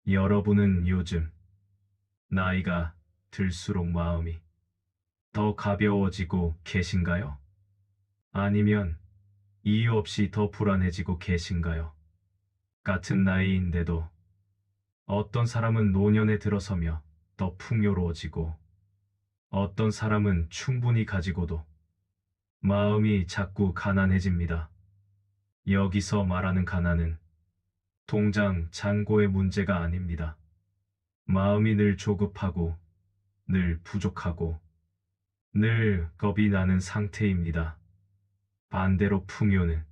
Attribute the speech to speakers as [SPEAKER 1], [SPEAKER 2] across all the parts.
[SPEAKER 1] 여러분은 요즘 나이가 들수록 마음이 더 가벼워지고 계신가요? 아니면 이유 없이 더 불안해지고 계신가요? 같은 나이인데도 어떤 사람은 노년에 들어서며 더 풍요로워지고 어떤 사람은 충분히 가지고도 마음이 자꾸 가난해집니다. 여기서 말하는 가난은 통장 잔고의 문제가 아닙니다. 마음이 늘 조급하고 늘 부족하고 늘 겁이 나는 상태입니다. 반대로 풍요는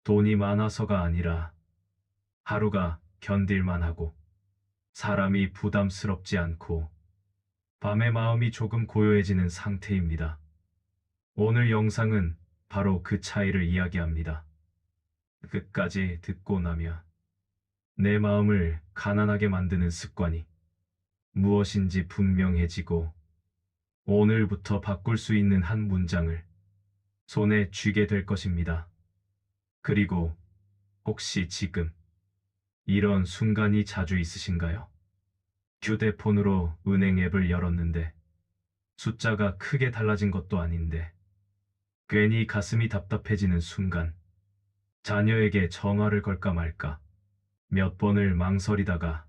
[SPEAKER 1] 돈이 많아서가 아니라 하루가 견딜만 하고 사람이 부담스럽지 않고 밤에 마음이 조금 고요해지는 상태입니다. 오늘 영상은 바로 그 차이를 이야기합니다. 끝까지 듣고 나면 내 마음을 가난하게 만드는 습관이 무엇인지 분명해지고 오늘부터 바꿀 수 있는 한 문장을 손에 쥐게 될 것입니다. 그리고 혹시 지금 이런 순간이 자주 있으신가요? 휴대폰으로 은행 앱을 열었는데 숫자가 크게 달라진 것도 아닌데 괜히 가슴이 답답해지는 순간, 자녀에게 전화를 걸까 말까 몇 번을 망설이다가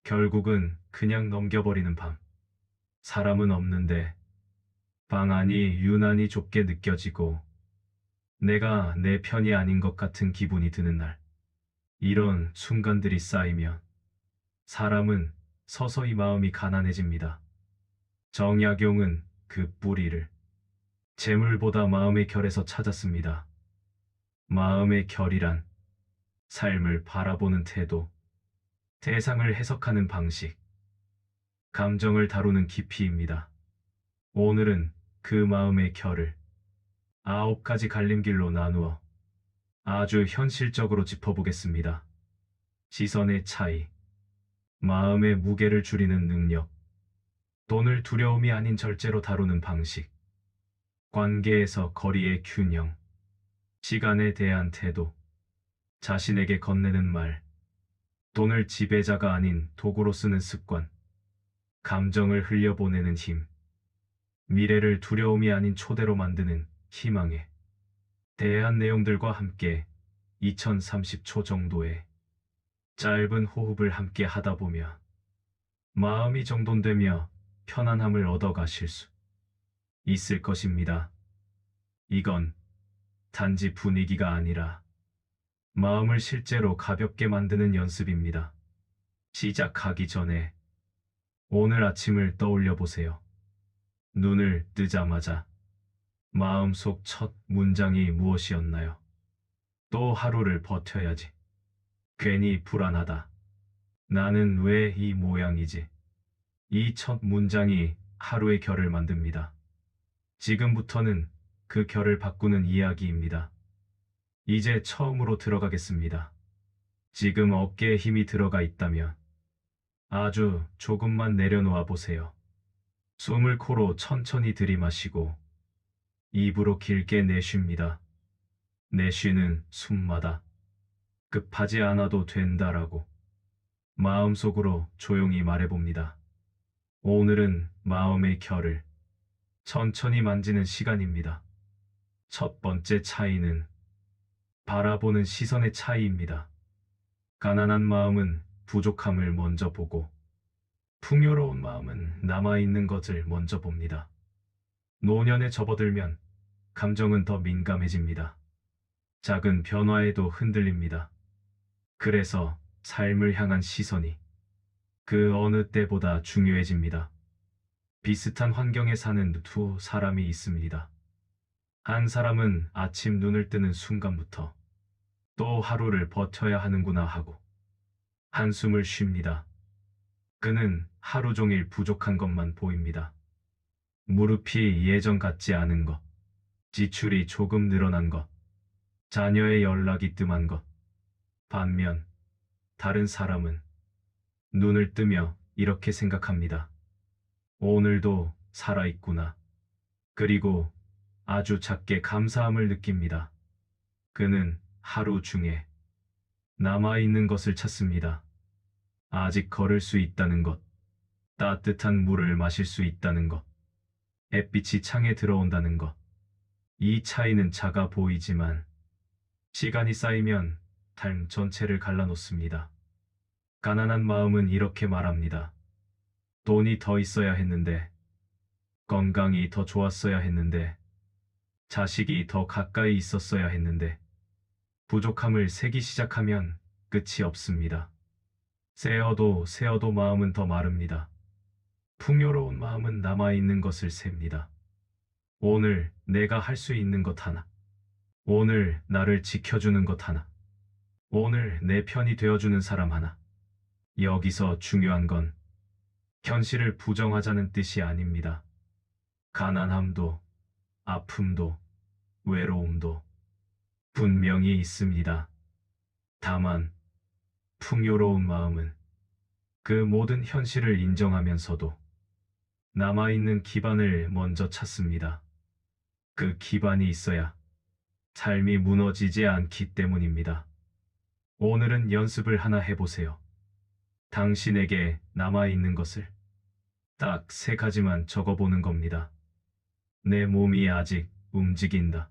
[SPEAKER 1] 결국은 그냥 넘겨버리는 밤. 사람은 없는데 방 안이 유난히 좁게 느껴지고 내가 내 편이 아닌 것 같은 기분이 드는 날. 이런 순간들이 쌓이면 사람은 서서히 마음이 가난해집니다. 정약용은 그 뿌리를 재물보다 마음의 결에서 찾았습니다. 마음의 결이란 삶을 바라보는 태도, 대상을 해석하는 방식, 감정을 다루는 깊이입니다. 오늘은 그 마음의 결을 9가지 갈림길로 나누어 아주 현실적으로 짚어보겠습니다. 시선의 차이, 마음의 무게를 줄이는 능력, 돈을 두려움이 아닌 절제로 다루는 방식, 관계에서 거리의 균형, 시간에 대한 태도, 자신에게 건네는 말, 돈을 지배자가 아닌 도구로 쓰는 습관, 감정을 흘려보내는 힘, 미래를 두려움이 아닌 초대로 만드는 희망에 대한 내용들과 함께 2030초 정도의 짧은 호흡을 함께 하다 보면 마음이 정돈되며 편안함을 얻어가실 수 있을 것입니다. 이건 단지 분위기가 아니라 마음을 실제로 가볍게 만드는 연습입니다. 시작하기 전에 오늘 아침을 떠올려 보세요. 눈을 뜨자마자 마음속 첫 문장이 무엇이었나요? 또 하루를 버텨야지. 괜히 불안하다. 나는 왜 이 모양이지? 이 첫 문장이 하루의 결을 만듭니다. 지금부터는 그 결을 바꾸는 이야기입니다. 이제 처음으로 들어가겠습니다. 지금 어깨에 힘이 들어가 있다면 아주 조금만 내려놓아 보세요. 숨을 코로 천천히 들이마시고 입으로 길게 내쉽니다. 내쉬는 숨마다 급하지 않아도 된다라고 마음속으로 조용히 말해봅니다. 오늘은 마음의 결을 천천히 만지는 시간입니다. 첫 번째 차이는 바라보는 시선의 차이입니다. 가난한 마음은 부족함을 먼저 보고 풍요로운 마음은 남아있는 것을 먼저 봅니다. 노년에 접어들면 감정은 더 민감해집니다. 작은 변화에도 흔들립니다. 그래서 삶을 향한 시선이 그 어느 때보다 중요해집니다. 비슷한 환경에 사는 두 사람이 있습니다. 한 사람은 아침 눈을 뜨는 순간부터 또 하루를 버텨야 하는구나 하고 한숨을 쉽니다. 그는 하루 종일 부족한 것만 보입니다. 무릎이 예전 같지 않은 것, 지출이 조금 늘어난 것, 자녀의 연락이 뜸한 것. 반면 다른 사람은 눈을 뜨며 이렇게 생각합니다. 오늘도 살아있구나. 그리고 아주 작게 감사함을 느낍니다. 그는 하루 중에 남아있는 것을 찾습니다. 아직 걸을 수 있다는 것, 따뜻한 물을 마실 수 있다는 것, 햇빛이 창에 들어온다는 것. 이 차이는 작아 보이지만 시간이 쌓이면 삶 전체를 갈라놓습니다. 가난한 마음은 이렇게 말합니다. 돈이 더 있어야 했는데, 건강이 더 좋았어야 했는데, 자식이 더 가까이 있었어야 했는데, 부족함을 세기 시작하면 끝이 없습니다. 세어도 마음은 더 마릅니다. 풍요로운 마음은 남아있는 것을 셉니다. 오늘 내가 할 수 있는 것 하나. 오늘 나를 지켜주는 것 하나. 오늘 내 편이 되어주는 사람 하나. 여기서 중요한 건 현실을 부정하자는 뜻이 아닙니다. 가난함도, 아픔도, 외로움도 분명히 있습니다. 다만 풍요로운 마음은 그 모든 현실을 인정하면서도 남아있는 기반을 먼저 찾습니다. 그 기반이 있어야 삶이 무너지지 않기 때문입니다. 오늘은 연습을 하나 해보세요. 당신에게 남아있는 것을 딱 3가지만 적어보는 겁니다. 내 몸이 아직 움직인다.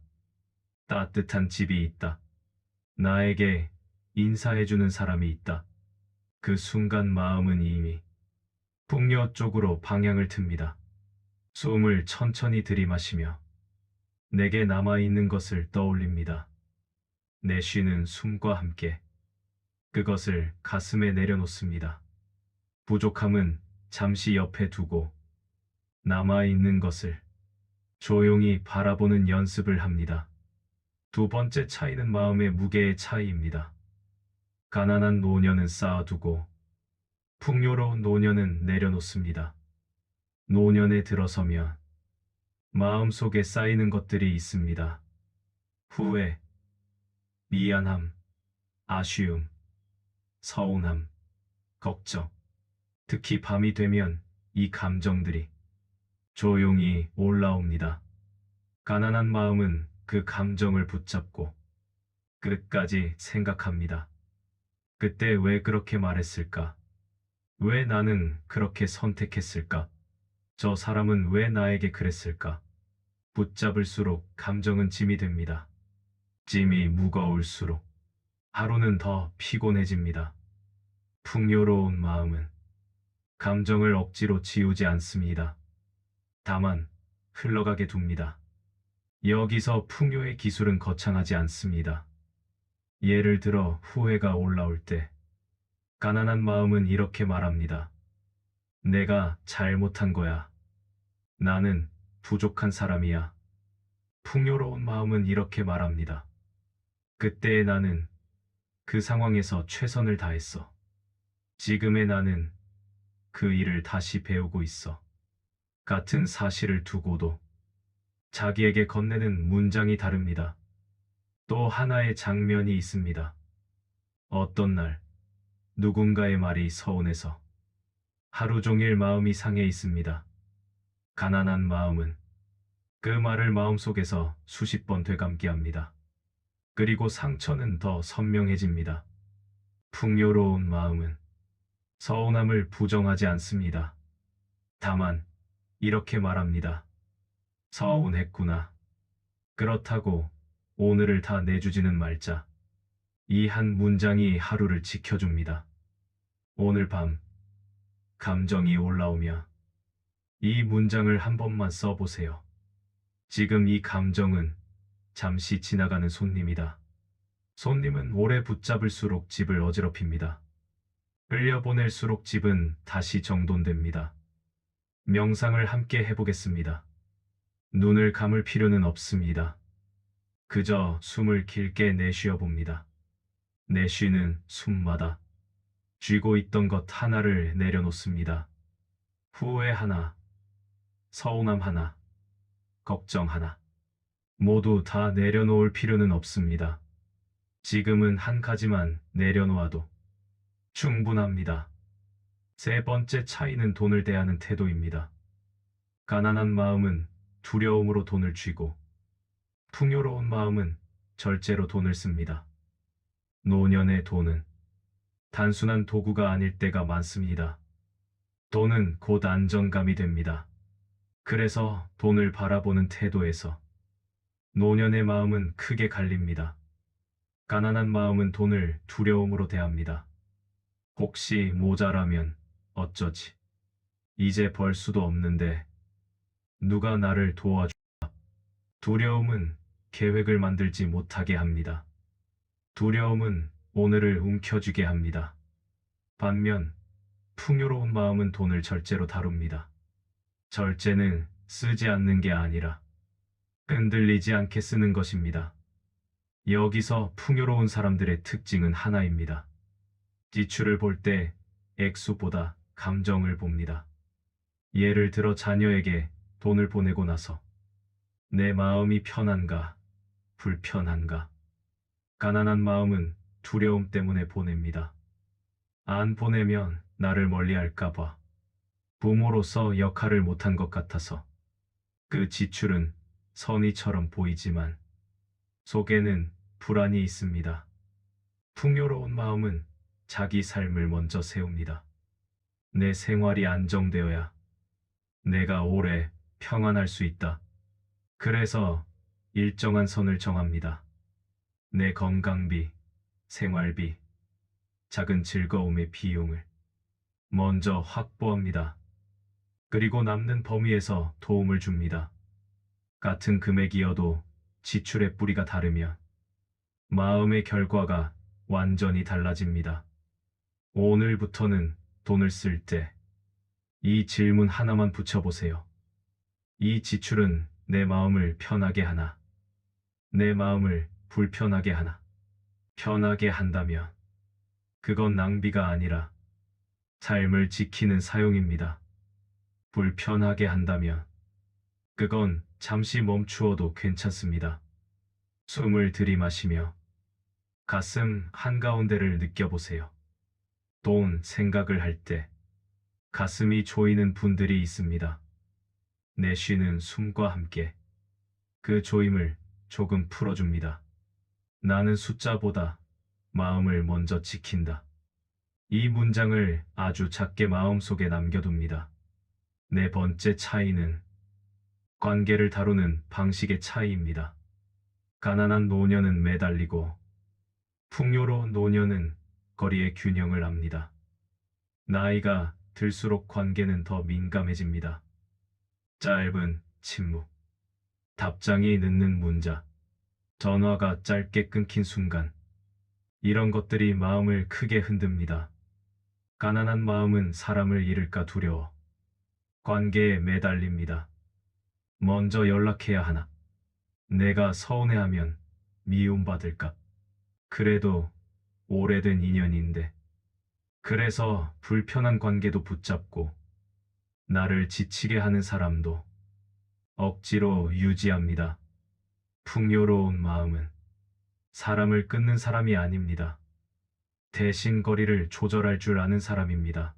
[SPEAKER 1] 따뜻한 집이 있다. 나에게 인사해주는 사람이 있다. 그 순간 마음은 이미 풍요 쪽으로 방향을 틉니다. 숨을 천천히 들이마시며 내게 남아있는 것을 떠올립니다. 내쉬는 숨과 함께 그것을 가슴에 내려놓습니다. 부족함은 잠시 옆에 두고 남아있는 것을 조용히 바라보는 연습을 합니다. 2번째 차이는 마음의 무게의 차이입니다. 가난한 노년은 쌓아두고 풍요로운 노년은 내려놓습니다. 노년에 들어서면 마음속에 쌓이는 것들이 있습니다. 후회, 미안함, 아쉬움, 서운함, 걱정. 특히 밤이 되면 이 감정들이 조용히 올라옵니다. 가난한 마음은 그 감정을 붙잡고 끝까지 생각합니다. 그때 왜 그렇게 말했을까? 왜 나는 그렇게 선택했을까? 저 사람은 왜 나에게 그랬을까? 붙잡을수록 감정은 짐이 됩니다. 짐이 무거울수록 하루는 더 피곤해집니다. 풍요로운 마음은 감정을 억지로 지우지 않습니다. 다만 흘러가게 둡니다. 여기서 풍요의 기술은 거창하지 않습니다. 예를 들어 후회가 올라올 때 가난한 마음은 이렇게 말합니다. 내가 잘못한 거야. 나는 부족한 사람이야. 풍요로운 마음은 이렇게 말합니다. 그때의 나는 그 상황에서 최선을 다했어. 지금의 나는 그 일을 다시 배우고 있어. 같은 사실을 두고도 자기에게 건네는 문장이 다릅니다. 또 하나의 장면이 있습니다. 어떤 날 누군가의 말이 서운해서 하루 종일 마음이 상해 있습니다. 가난한 마음은 그 말을 마음속에서 수십 번 되감게 합니다. 그리고 상처는 더 선명해집니다. 풍요로운 마음은 서운함을 부정하지 않습니다. 다만 이렇게 말합니다. 서운했구나. 그렇다고 오늘을 다 내주지는 말자. 이 한 문장이 하루를 지켜줍니다. 오늘 밤 감정이 올라오며 이 문장을 한 번만 써보세요. 지금 이 감정은 잠시 지나가는 손님이다. 손님은 오래 붙잡을수록 집을 어지럽힙니다. 흘려보낼수록 집은 다시 정돈됩니다. 명상을 함께 해보겠습니다. 눈을 감을 필요는 없습니다. 그저 숨을 길게 내쉬어 봅니다. 내쉬는 숨마다 쥐고 있던 것 하나를 내려놓습니다. 후회 하나, 서운함 하나, 걱정 하나. 모두 다 내려놓을 필요는 없습니다. 지금은 한 가지만 내려놓아도 충분합니다. 3번째 차이는 돈을 대하는 태도입니다. 가난한 마음은 두려움으로 돈을 쥐고 풍요로운 마음은 절제로 돈을 씁니다. 노년의 돈은 단순한 도구가 아닐 때가 많습니다. 돈은 곧 안정감이 됩니다. 그래서 돈을 바라보는 태도에서 노년의 마음은 크게 갈립니다. 가난한 마음은 돈을 두려움으로 대합니다. 혹시 모자라면 어쩌지? 이제 벌 수도 없는데 누가 나를 도와줘? 두려움은 계획을 만들지 못하게 합니다. 두려움은 오늘을 움켜쥐게 합니다. 반면 풍요로운 마음은 돈을 절제로 다룹니다. 절제는 쓰지 않는 게 아니라 흔들리지 않게 쓰는 것입니다. 여기서 풍요로운 사람들의 특징은 하나입니다. 지출을 볼 때 액수보다 감정을 봅니다. 예를 들어 자녀에게 돈을 보내고 나서 내 마음이 편한가, 불편한가. 가난한 마음은 두려움 때문에 보냅니다. 안 보내면 나를 멀리할까봐, 부모로서 역할을 못한 것 같아서. 그 지출은 선의처럼 보이지만 속에는 불안이 있습니다. 풍요로운 마음은 자기 삶을 먼저 세웁니다. 내 생활이 안정되어야 내가 오래 평안할 수 있다. 그래서 일정한 선을 정합니다. 내 건강비, 생활비, 작은 즐거움의 비용을 먼저 확보합니다. 그리고 남는 범위에서 도움을 줍니다. 같은 금액이어도 지출의 뿌리가 다르면 마음의 결과가 완전히 달라집니다. 오늘부터는 돈을 쓸 때 이 질문 하나만 붙여보세요. 이 지출은 내 마음을 편하게 하나? 내 마음을 불편하게 하나? 편하게 한다면 그건 낭비가 아니라 삶을 지키는 사용입니다. 불편하게 한다면 그건 잠시 멈추어도 괜찮습니다. 숨을 들이마시며 가슴 한가운데를 느껴보세요. 돈 생각을 할 때 가슴이 조이는 분들이 있습니다. 내쉬는 숨과 함께 그 조임을 조금 풀어줍니다. 나는 숫자보다 마음을 먼저 지킨다. 이 문장을 아주 작게 마음속에 남겨둡니다. 네 번째 차이는 관계를 다루는 방식의 차이입니다. 가난한 노년은 매달리고 풍요로운 노년은 거리의 균형을 압니다. 나이가 들수록 관계는 더 민감해집니다. 짧은 침묵, 답장이 늦는 문자, 전화가 짧게 끊긴 순간, 이런 것들이 마음을 크게 흔듭니다. 가난한 마음은 사람을 잃을까 두려워 관계에 매달립니다. 먼저 연락해야 하나? 내가 서운해하면 미움받을까? 그래도 오래된 인연인데. 그래서 불편한 관계도 붙잡고 나를 지치게 하는 사람도 억지로 유지합니다. 풍요로운 마음은 사람을 끊는 사람이 아닙니다. 대신 거리를 조절할 줄 아는 사람입니다.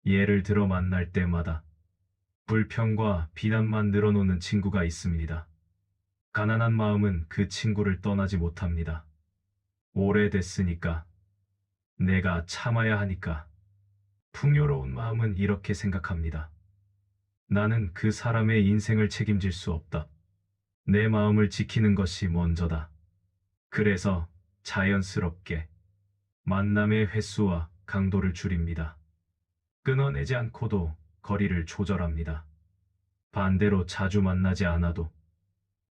[SPEAKER 1] 예를 들어 만날 때마다 불평과 비난만 늘어놓는 친구가 있습니다. 가난한 마음은 그 친구를 떠나지 못합니다. 오래됐으니까, 내가 참아야 하니까. 풍요로운 마음은 이렇게 생각합니다. 나는 그 사람의 인생을 책임질 수 없다. 내 마음을 지키는 것이 먼저다. 그래서 자연스럽게 만남의 횟수와 강도를 줄입니다. 끊어내지 않고도 거리를 조절합니다. 반대로 자주 만나지 않아도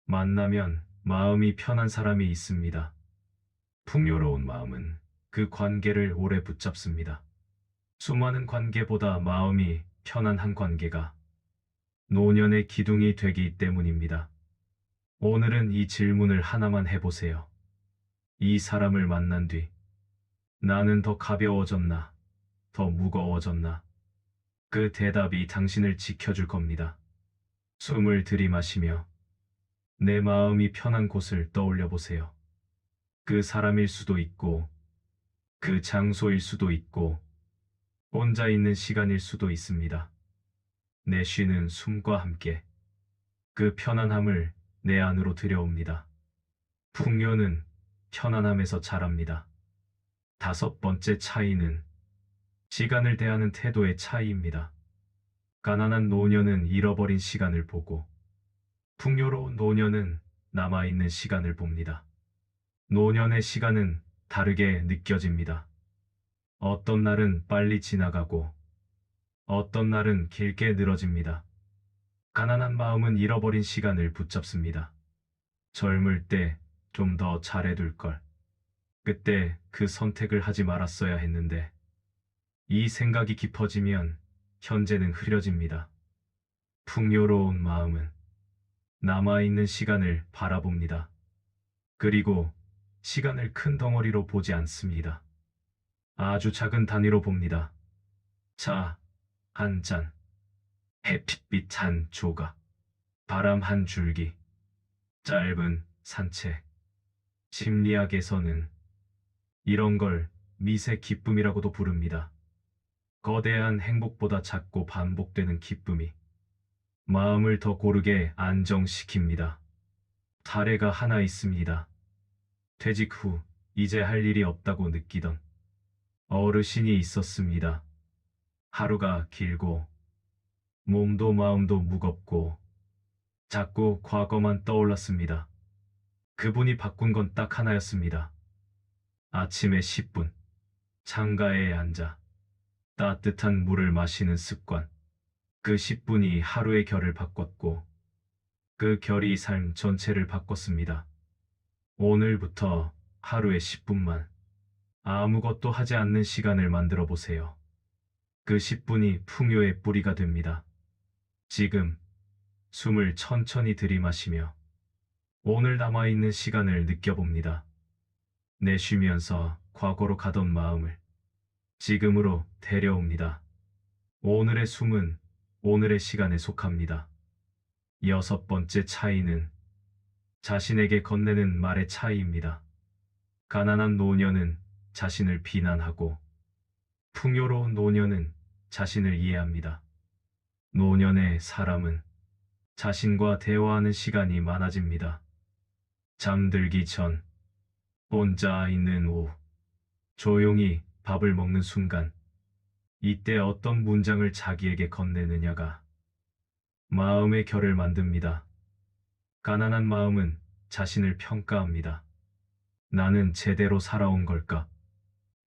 [SPEAKER 1] 만나면 마음이 편한 사람이 있습니다. 풍요로운 마음은 그 관계를 오래 붙잡습니다. 수많은 관계보다 마음이 편한 한 관계가 노년의 기둥이 되기 때문입니다. 오늘은 이 질문을 하나만 해보세요. 이 사람을 만난 뒤 나는 더 가벼워졌나? 더 무거워졌나? 그 대답이 당신을 지켜줄 겁니다. 숨을 들이마시며 내 마음이 편한 곳을 떠올려 보세요. 그 사람일 수도 있고, 그 장소일 수도 있고, 혼자 있는 시간일 수도 있습니다. 내쉬는 숨과 함께 그 편안함을 내 안으로 들여옵니다. 풍요는 편안함에서 자랍니다. 5번째 차이는 시간을 대하는 태도의 차이입니다. 가난한 노년은 잃어버린 시간을 보고 풍요로운 노년은 남아있는 시간을 봅니다. 노년의 시간은 다르게 느껴집니다. 어떤 날은 빨리 지나가고 어떤 날은 길게 늘어집니다. 가난한 마음은 잃어버린 시간을 붙잡습니다. 젊을 때 좀 더 잘해둘 걸. 그때 그 선택을 하지 말았어야 했는데 이 생각이 깊어지면 현재는 흐려집니다. 풍요로운 마음은 남아있는 시간을 바라봅니다. 그리고 시간을 큰 덩어리로 보지 않습니다. 아주 작은 단위로 봅니다. 차 한 잔, 햇빛 한 조각, 바람 한 줄기, 짧은 산책. 심리학에서는 이런 걸 미세 기쁨이라고도 부릅니다. 거대한 행복보다 작고 반복되는 기쁨이 마음을 더 고르게 안정시킵니다. 사례가 하나 있습니다. 퇴직 후 이제 할 일이 없다고 느끼던 어르신이 있었습니다. 하루가 길고 몸도 마음도 무겁고 자꾸 과거만 떠올랐습니다. 그분이 바꾼 건 딱 하나였습니다. 아침에 10분 창가에 앉아 따뜻한 물을 마시는 습관. 그 10분이 하루의 결을 바꿨고 그 결이 삶 전체를 바꿨습니다. 오늘부터 하루에 10분만 아무것도 하지 않는 시간을 만들어 보세요. 그 10분이 풍요의 뿌리가 됩니다. 지금 숨을 천천히 들이마시며 오늘 남아있는 시간을 느껴봅니다. 내쉬면서 과거로 가던 마음을 지금으로 데려옵니다. 오늘의 숨은 오늘의 시간에 속합니다. 6번째 차이는 자신에게 건네는 말의 차이입니다. 가난한 노년은 자신을 비난하고 풍요로운 노년은 자신을 이해합니다. 노년의 사람은 자신과 대화하는 시간이 많아집니다. 잠들기 전, 혼자 있는 오후, 조용히 밥을 먹는 순간, 이때 어떤 문장을 자기에게 건네느냐가 마음의 결을 만듭니다. 가난한 마음은 자신을 평가합니다. 나는 제대로 살아온 걸까?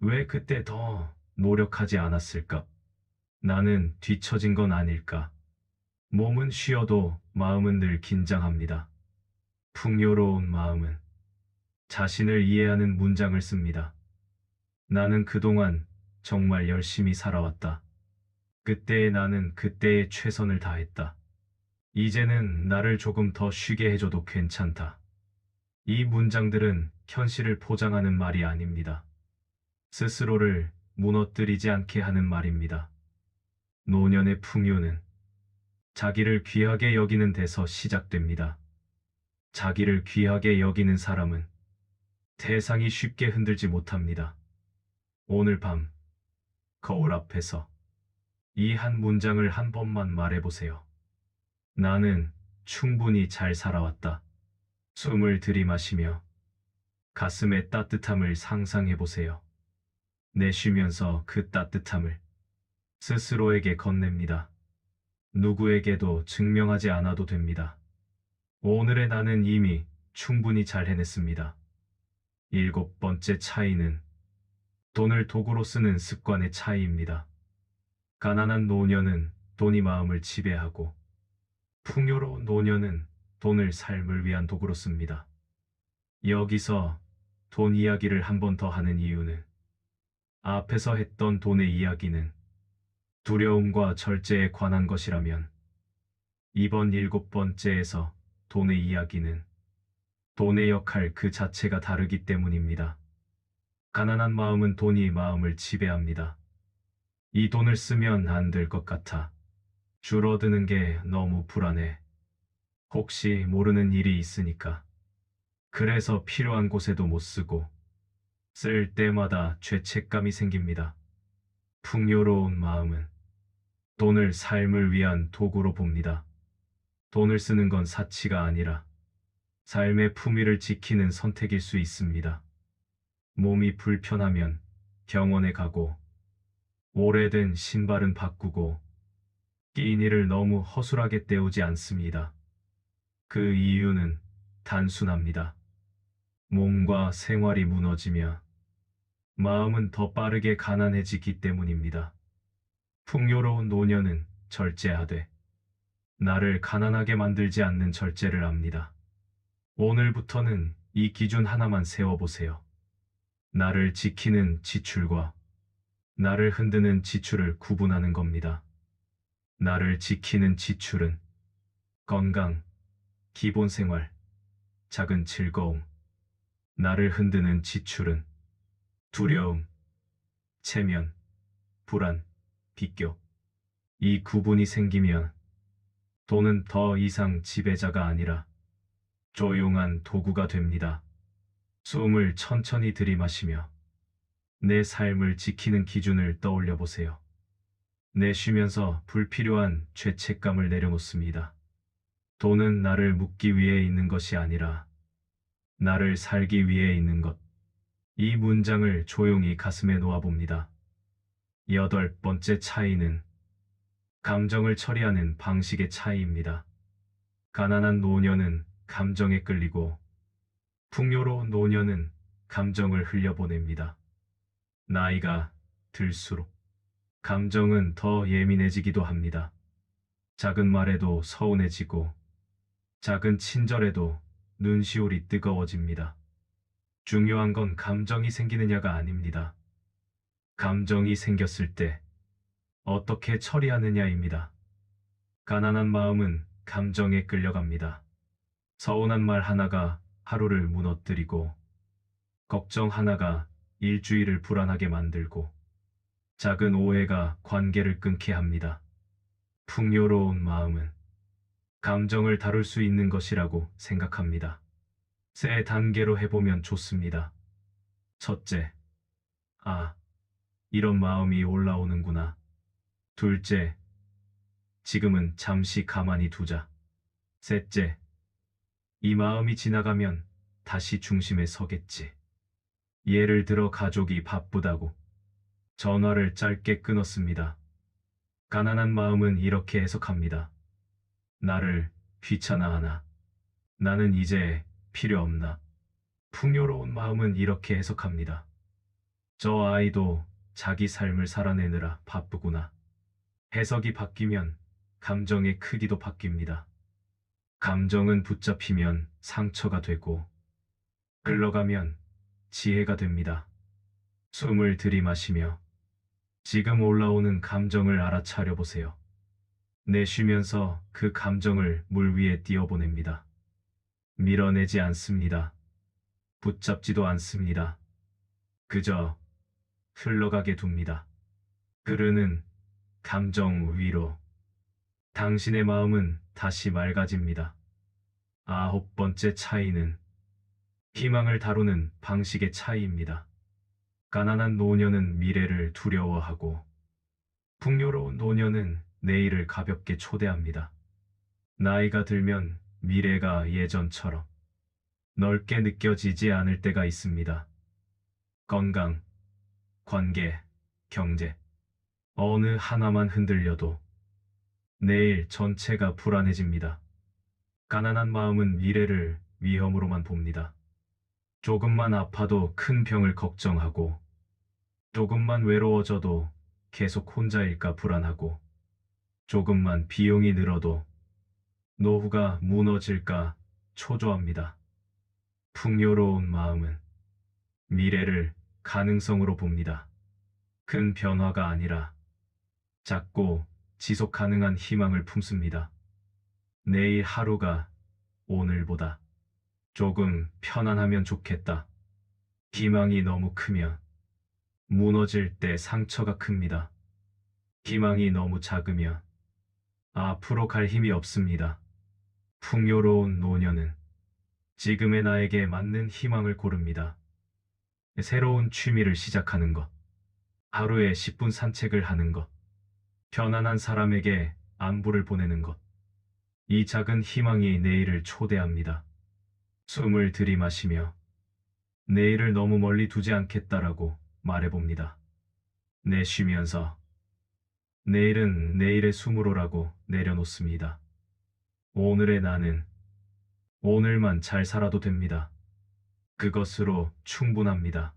[SPEAKER 1] 왜 그때 더 노력하지 않았을까? 나는 뒤처진 건 아닐까? 몸은 쉬어도 마음은 늘 긴장합니다. 풍요로운 마음은 자신을 이해하는 문장을 씁니다. 나는 그동안 정말 열심히 살아왔다. 그때의 나는 그때의 최선을 다했다. 이제는 나를 조금 더 쉬게 해줘도 괜찮다. 이 문장들은 현실을 포장하는 말이 아닙니다. 스스로를 무너뜨리지 않게 하는 말입니다. 노년의 풍요는 자기를 귀하게 여기는 데서 시작됩니다. 자기를 귀하게 여기는 사람은 세상이 쉽게 흔들지 못합니다. 오늘 밤 거울 앞에서 이 한 문장을 한 번만 말해보세요. 나는 충분히 잘 살아왔다. 숨을 들이마시며 가슴의 따뜻함을 상상해보세요. 내쉬면서 그 따뜻함을 스스로에게 건넵니다. 누구에게도 증명하지 않아도 됩니다. 오늘의 나는 이미 충분히 잘 해냈습니다. 7번째 차이는 돈을 도구로 쓰는 습관의 차이입니다. 가난한 노년은 돈이 마음을 지배하고 풍요로운 노년은 돈을 삶을 위한 도구로 씁니다. 여기서 돈 이야기를 한 번 더 하는 이유는 앞에서 했던 돈의 이야기는 두려움과 절제에 관한 것이라면 이번 7번째에서 돈의 이야기는 돈의 역할 그 자체가 다르기 때문입니다. 가난한 마음은 돈이 마음을 지배합니다. 이 돈을 쓰면 안 될 것 같아. 줄어드는 게 너무 불안해. 혹시 모르는 일이 있으니까. 그래서 필요한 곳에도 못 쓰고 쓸 때마다 죄책감이 생깁니다. 풍요로운 마음은 돈을 삶을 위한 도구로 봅니다. 돈을 쓰는 건 사치가 아니라 삶의 품위를 지키는 선택일 수 있습니다. 몸이 불편하면 병원에 가고 오래된 신발은 바꾸고 끼니를 너무 허술하게 때우지 않습니다. 그 이유는 단순합니다. 몸과 생활이 무너지며 마음은 더 빠르게 가난해지기 때문입니다. 풍요로운 노년은 절제하되 나를 가난하게 만들지 않는 절제를 합니다. 오늘부터는 이 기준 하나만 세워보세요. 나를 지키는 지출과 나를 흔드는 지출을 구분하는 겁니다. 나를 지키는 지출은 건강, 기본 생활, 작은 즐거움. 나를 흔드는 지출은 두려움, 체면, 불안, 비교. 이 구분이 생기면 돈은 더 이상 지배자가 아니라 조용한 도구가 됩니다. 숨을 천천히 들이마시며 내 삶을 지키는 기준을 떠올려 보세요. 내쉬면서 불필요한 죄책감을 내려놓습니다. 돈은 나를 묶기 위해 있는 것이 아니라 나를 살기 위해 있는 것. 이 문장을 조용히 가슴에 놓아봅니다. 8번째 차이는 감정을 처리하는 방식의 차이입니다. 가난한 노년은 감정에 끌리고 풍요로운 노년은 감정을 흘려보냅니다. 나이가 들수록 감정은 더 예민해지기도 합니다. 작은 말에도 서운해지고 작은 친절에도 눈시울이 뜨거워집니다. 중요한 건 감정이 생기느냐가 아닙니다. 감정이 생겼을 때 어떻게 처리하느냐입니다. 가난한 마음은 감정에 끌려갑니다. 서운한 말 하나가 하루를 무너뜨리고 걱정 하나가 일주일을 불안하게 만들고 작은 오해가 관계를 끊게 합니다. 풍요로운 마음은 감정을 다룰 수 있는 것이라고 생각합니다. 세 단계로 해보면 좋습니다. 첫째, 아, 이런 마음이 올라오는구나. 둘째, 지금은 잠시 가만히 두자. 셋째, 이 마음이 지나가면 다시 중심에 서겠지. 예를 들어 가족이 바쁘다고 전화를 짧게 끊었습니다. 가난한 마음은 이렇게 해석합니다. 나를 귀찮아하나? 나는 이제 필요 없나? 풍요로운 마음은 이렇게 해석합니다. 저 아이도 자기 삶을 살아내느라 바쁘구나. 해석이 바뀌면 감정의 크기도 바뀝니다. 감정은 붙잡히면 상처가 되고 흘러가면 지혜가 됩니다. 숨을 들이마시며 지금 올라오는 감정을 알아차려 보세요. 내쉬면서 그 감정을 물 위에 띄어보냅니다. 밀어내지 않습니다. 붙잡지도 않습니다. 그저 흘러가게 둡니다. 흐르는 감정 위로 당신의 마음은 다시 맑아집니다. 9번째 차이는 희망을 다루는 방식의 차이입니다. 가난한 노년은 미래를 두려워하고 풍요로운 노년은 내일을 가볍게 초대합니다. 나이가 들면 미래가 예전처럼 넓게 느껴지지 않을 때가 있습니다. 건강, 관계, 경제, 어느 하나만 흔들려도 내일 전체가 불안해집니다. 가난한 마음은 미래를 위험으로만 봅니다. 조금만 아파도 큰 병을 걱정하고 조금만 외로워져도 계속 혼자일까 불안하고 조금만 비용이 늘어도 노후가 무너질까 초조합니다. 풍요로운 마음은 미래를 가능성으로 봅니다. 큰 변화가 아니라 작고 지속 가능한 희망을 품습니다. 내일 하루가 오늘보다 조금 편안하면 좋겠다. 희망이 너무 크면 무너질 때 상처가 큽니다. 희망이 너무 작으면 앞으로 갈 힘이 없습니다. 풍요로운 노년은 지금의 나에게 맞는 희망을 고릅니다. 새로운 취미를 시작하는 것, 하루에 10분 산책을 하는 것, 편안한 사람에게 안부를 보내는 것. 이 작은 희망이 내일을 초대합니다. 숨을 들이마시며 내일을 너무 멀리 두지 않겠다라고 말해봅니다. 내쉬면서 내일은 내일의 숨으로라고 내려놓습니다. 오늘의 나는 오늘만 잘 살아도 됩니다. 그것으로 충분합니다.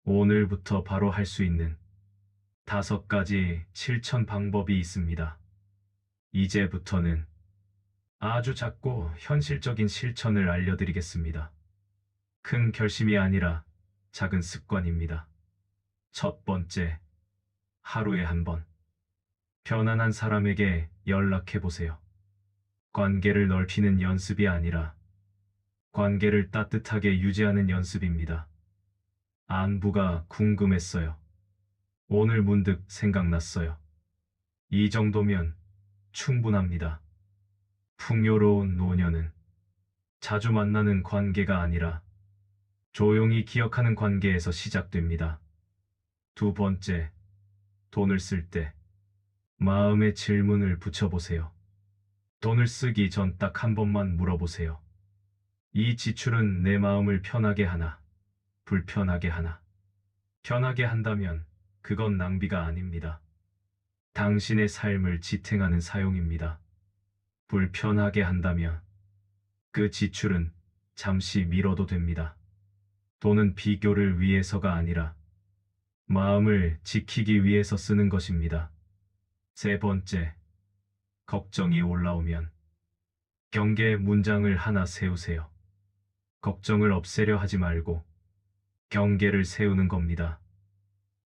[SPEAKER 1] 오늘부터 바로 할 수 있는 5가지 실천 방법이 있습니다. 이제부터는 아주 작고 현실적인 실천을 알려드리겠습니다. 큰 결심이 아니라 작은 습관입니다. 첫 번째, 하루에 한 번 편안한 사람에게 연락해 보세요. 관계를 넓히는 연습이 아니라 관계를 따뜻하게 유지하는 연습입니다. 안부가 궁금했어요. 오늘 문득 생각났어요. 이 정도면 충분합니다. 풍요로운 노년은 자주 만나는 관계가 아니라 조용히 기억하는 관계에서 시작됩니다. 두 번째, 돈을 쓸 때 마음의 질문을 붙여보세요. 돈을 쓰기 전 딱 한 번만 물어보세요. 이 지출은 내 마음을 편하게 하나, 불편하게 하나? 편하게 한다면 그건 낭비가 아닙니다. 당신의 삶을 지탱하는 사용입니다. 불편하게 한다면 그 지출은 잠시 미뤄도 됩니다. 돈은 비교를 위해서가 아니라 마음을 지키기 위해서 쓰는 것입니다. 세 번째, 걱정이 올라오면 경계의 문장을 하나 세우세요. 걱정을 없애려 하지 말고 경계를 세우는 겁니다.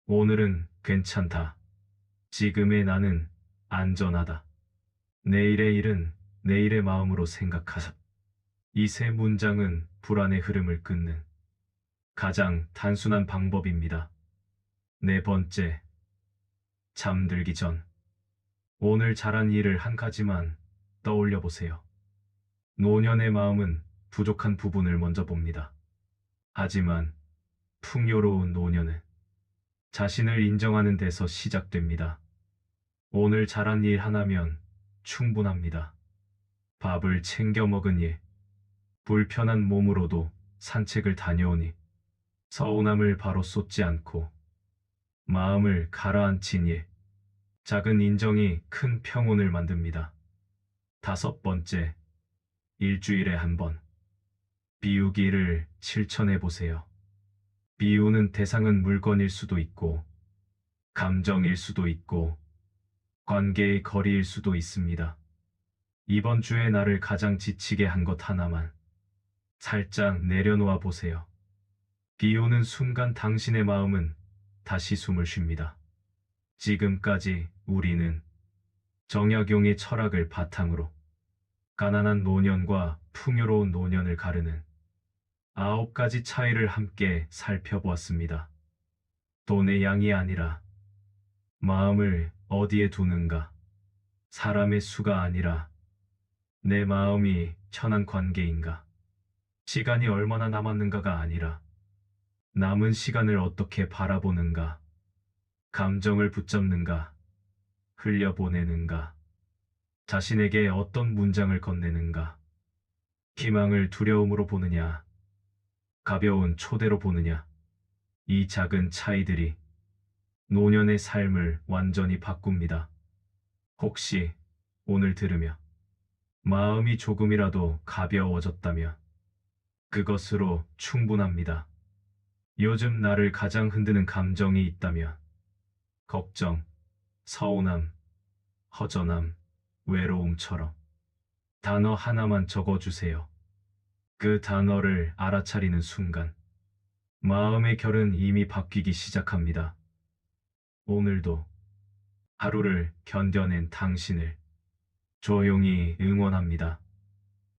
[SPEAKER 1] 오늘은 괜찮다. 지금의 나는 안전하다. 내일의 일은 내일의 마음으로 생각하자. 이 세 문장은 불안의 흐름을 끊는 가장 단순한 방법입니다. 네 번째, 잠들기 전 오늘 잘한 일을 한 가지만 떠올려 보세요. 노년의 마음은 부족한 부분을 먼저 봅니다. 하지만 풍요로운 노년은 자신을 인정하는 데서 시작됩니다. 오늘 잘한 일 하나면 충분합니다. 밥을 챙겨 먹은 일, 불편한 몸으로도 산책을 다녀오니 서운함을 바로 쏟지 않고 마음을 가라앉힌 일, 작은 인정이 큰 평온을 만듭니다. 다섯 번째, 일주일에 한 번 비우기를 실천해 보세요. 비우는 대상은 물건일 수도 있고, 감정일 수도 있고, 관계의 거리일 수도 있습니다. 이번 주에 나를 가장 지치게 한 것 하나만 살짝 내려놓아 보세요. 비우는 순간 당신의 마음은 다시 숨을 쉽니다. 지금까지 우리는 정약용의 철학을 바탕으로 가난한 노년과 풍요로운 노년을 가르는 9가지 차이를 함께 살펴보았습니다. 돈의 양이 아니라 마음을 어디에 두는가, 사람의 수가 아니라 내 마음이 편한 관계인가, 시간이 얼마나 남았는가가 아니라 남은 시간을 어떻게 바라보는가, 감정을 붙잡는가, 흘려보내는가, 자신에게 어떤 문장을 건네는가, 희망을 두려움으로 보느냐, 가벼운 초대로 보느냐, 이 작은 차이들이 노년의 삶을 완전히 바꿉니다. 혹시 오늘 들으며 마음이 조금이라도 가벼워졌다면 그것으로 충분합니다. 요즘 나를 가장 흔드는 감정이 있다면 걱정, 서운함, 허전함, 외로움처럼 단어 하나만 적어주세요. 그 단어를 알아차리는 순간 마음의 결은 이미 바뀌기 시작합니다. 오늘도 하루를 견뎌낸 당신을 조용히 응원합니다.